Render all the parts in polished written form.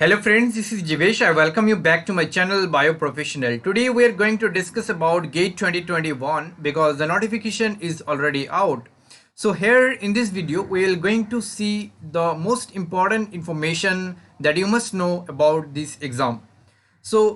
Hello friends, this is Jivesh. I welcome you back to my channel Bioprofessional. Today we are going to discuss about GATE 2021 because the notification is already out. So here in this video we are going to see the most important information that you must know about this exam.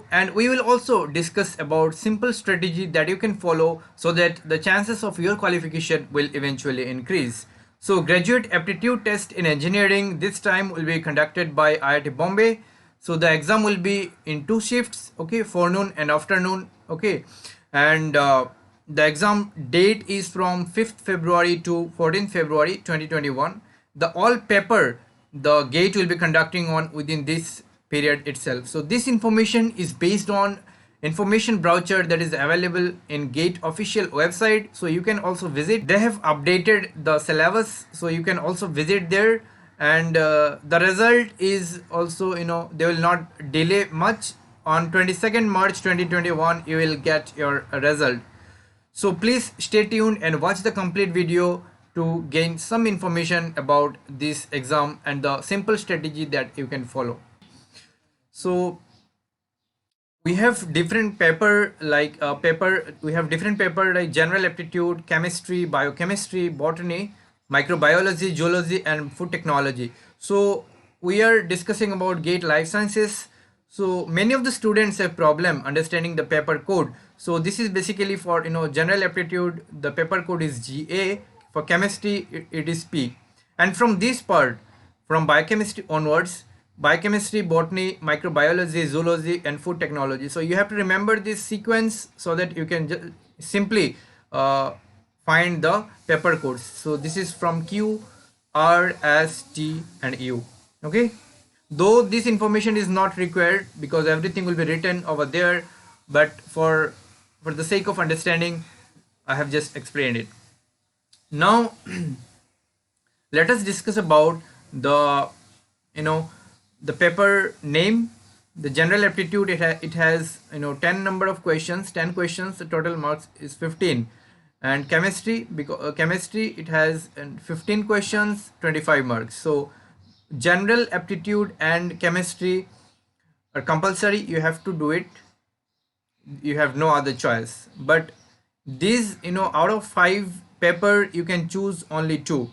And we will also discuss about simple strategy that you can follow so that the chances of your qualification will eventually increase. So graduate aptitude test in engineering this time will be conducted by IIT Bombay. So the exam will be in two shifts, okay, forenoon and afternoon, okay. And the exam date is from 5th February to 14th February 2021. The all paper the GATE will be conducting on within this period itself. So this information is based on information brochure that is available in GATE official website, so you can also visit. They have updated the syllabus, so you can also visit there. And the result is also, they will not delay much. On 22nd March 2021 you will get your result. So please stay tuned and watch the complete video to gain some information about this exam and the simple strategy that you can follow. So we have different paper like we have different paper like general aptitude, chemistry, biochemistry, botany, microbiology, zoology and food technology. So we are discussing about GATE life sciences. So many of the students have problem understanding the paper code. So this is basically for general aptitude, the paper code is GA. For chemistry it is P. And from this part, from biochemistry onwards, biochemistry, botany, microbiology, zoology and food technology. So you have to remember this sequence so that you can simply find the paper codes. So this is from Q, R, S, T and U. Okay, though this information is not required because everything will be written over there, but for the sake of understanding I have just explained it. Now let us discuss about the the paper name. The general aptitude, it has 10 number of questions, 10 questions. The total marks is 15. And chemistry, because chemistry it has 15 questions, 25 marks. So general aptitude and chemistry are compulsory, you have to do it, you have no other choice. But these, out of 5 paper you can choose only 2: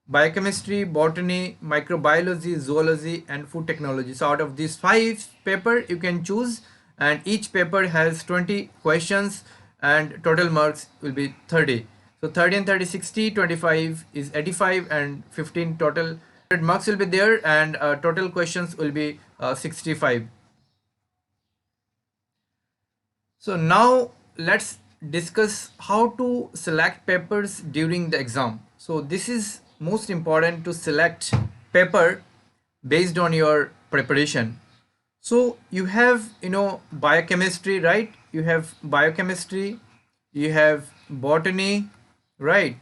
biochemistry, botany, microbiology, zoology and food technology. So out of these 5 paper you can choose, and each paper has 20 questions and total marks will be 30. So 30 and 30 60, 25 is 85 and 15 total marks will be there, and total questions will be 65. So now let's discuss how to select papers during the exam. So this is most important, to select paper based on your preparation. So you have biochemistry, right? You have biochemistry, you have botany, right?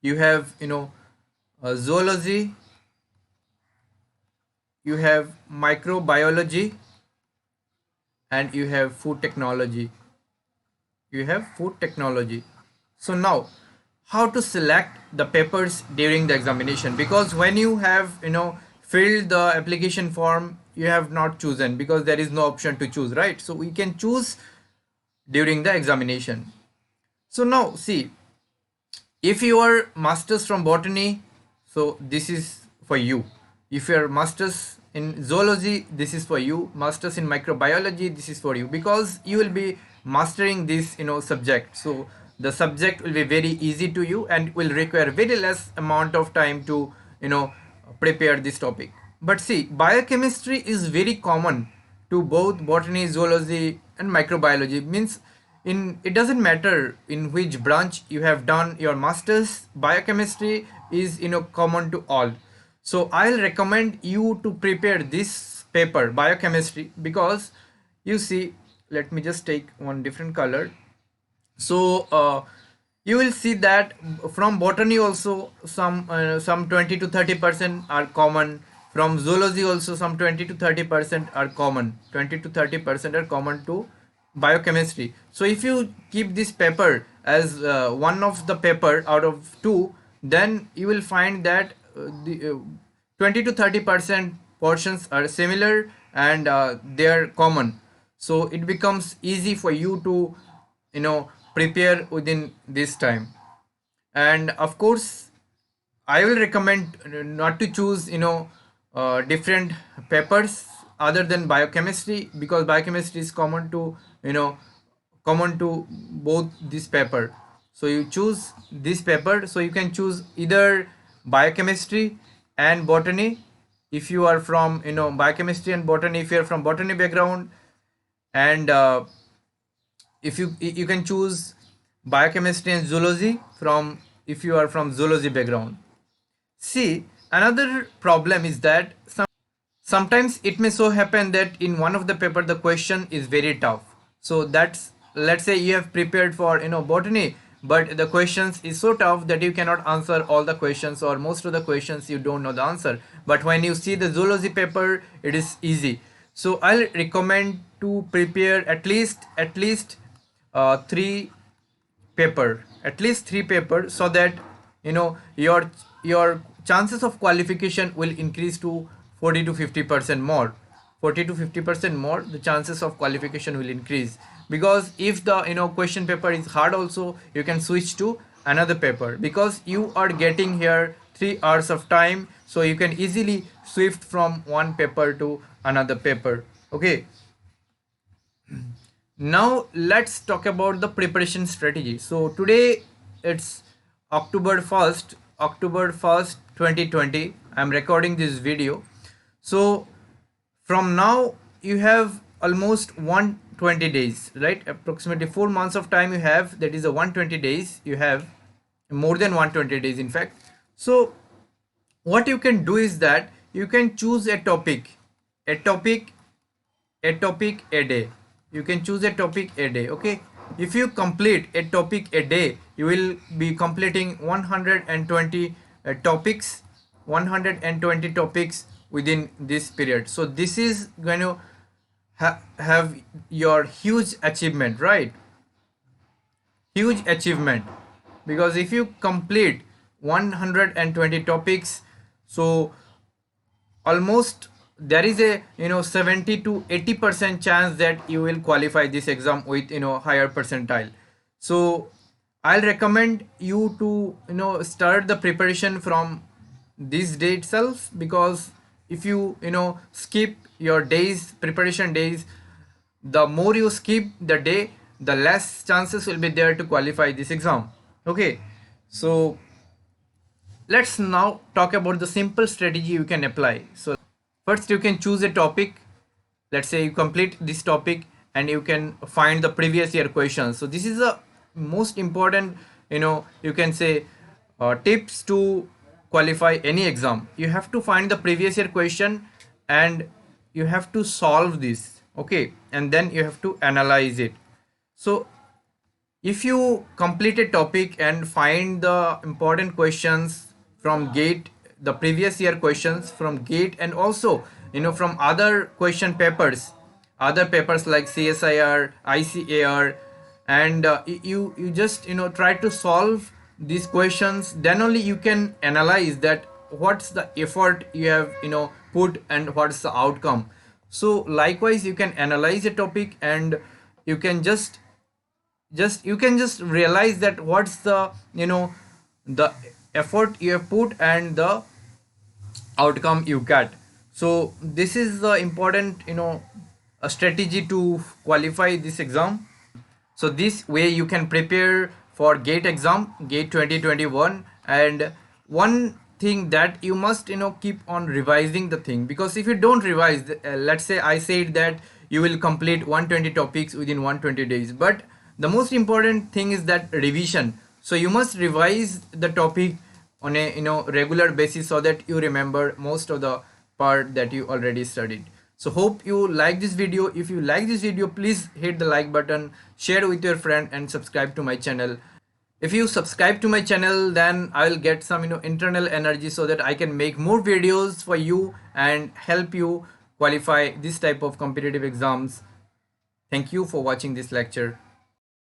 You have zoology, you have microbiology and you have food technology. So now how to select the papers during the examination, because when you have filled the application form, you have not chosen because there is no option to choose, right? So we can choose during the examination. So now see, if you are masters from botany, so this is for you. If you are masters in zoology, this is for you. Masters in microbiology, this is for you, because you will be mastering this subject. So the subject will be very easy to you and will require very less amount of time to prepare this topic. But see, biochemistry is very common to both botany, zoology and microbiology. Means it doesn't matter in which branch you have done your masters, biochemistry is common to all. So I'll recommend you to prepare this paper biochemistry, because you see, let me just take one different color. So you will see that from botany also some 20 to 30% are common. From zoology also some 20 to 30% are common. 20 to 30% are common to biochemistry. So if you keep this paper as one of the paper out of 2, then you will find that the 20 to 30% portions are similar and they are common, so it becomes easy for you to prepare within this time. And of course I will recommend not to choose different papers other than biochemistry, because biochemistry is common to common to both this paper. So you choose this paper, so you can choose either biochemistry and botany if you are from biochemistry and botany if you are from botany background, and if you can choose biochemistry and zoology from if you are from zoology background. See, another problem is that sometimes it may so happen that in one of the paper the question is very tough. So that's, let's say you have prepared for botany, but the questions is so tough that you cannot answer all the questions, or most of the questions you don't know the answer. But when you see the zoology paper, it is easy. So I'll recommend to prepare at least three paper, at least three paper, so that your chances of qualification will increase to 40 to 50% more. 40 to 50% more, the chances of qualification will increase, because if the question paper is hard also, you can switch to another paper, because you are getting here 3 hours of time, so you can easily shift from one paper to another paper. Okay, now let's talk about the preparation strategy. So today it's October 1st 2020. I'm recording this video. So from now you have almost 120 days, right? Approximately 4 months of time you have, that is a 120 days you have, more than 120 days in fact. So what you can do is that you can choose a topic a day. You can choose a topic a day. Okay, if you complete a topic a day, you will be completing 120 topics, 120 topics within this period. So this is going to have your huge achievement, right? Huge achievement, because if you complete 120 topics, so almost there is a 70 to 80% chance that you will qualify this exam with higher percentile. So I'll recommend you to start the preparation from this day itself, because if you skip your days, preparation days, the more you skip the day, the less chances will be there to qualify this exam. Okay, so let's now talk about the simple strategy you can apply. So first you can choose a topic. Let's say you complete this topic and you can find the previous year questions. So this is the most important you can say tips to qualify any exam. You have to find the previous year question and you have to solve this. Okay, and then you have to analyze it. So if you complete a topic and find the important questions from GATE, the previous year questions from GATE, and also from other question papers, other papers like CSIR, ICAR, and you just try to solve these questions, then only you can analyze that what's the effort you have put and what's the outcome. So likewise you can analyze a topic and you can just realize that what's the the effort you have put and the outcome you get. So this is the important a strategy to qualify this exam. So this way you can prepare for GATE exam, GATE 2021. And one thing that you must keep on revising the thing, because if you don't revise, let's say I said that you will complete 120 topics within 120 days, but the most important thing is that revision. So you must revise the topic on a regular basis, so that you remember most of the part that you already studied. So hope you like this video. If you like this video, please hit the like button, share with your friend, and subscribe to my channel. If you subscribe to my channel, then I will get some internal energy, so that I can make more videos for you and help you qualify this type of competitive exams. Thank you for watching this lecture.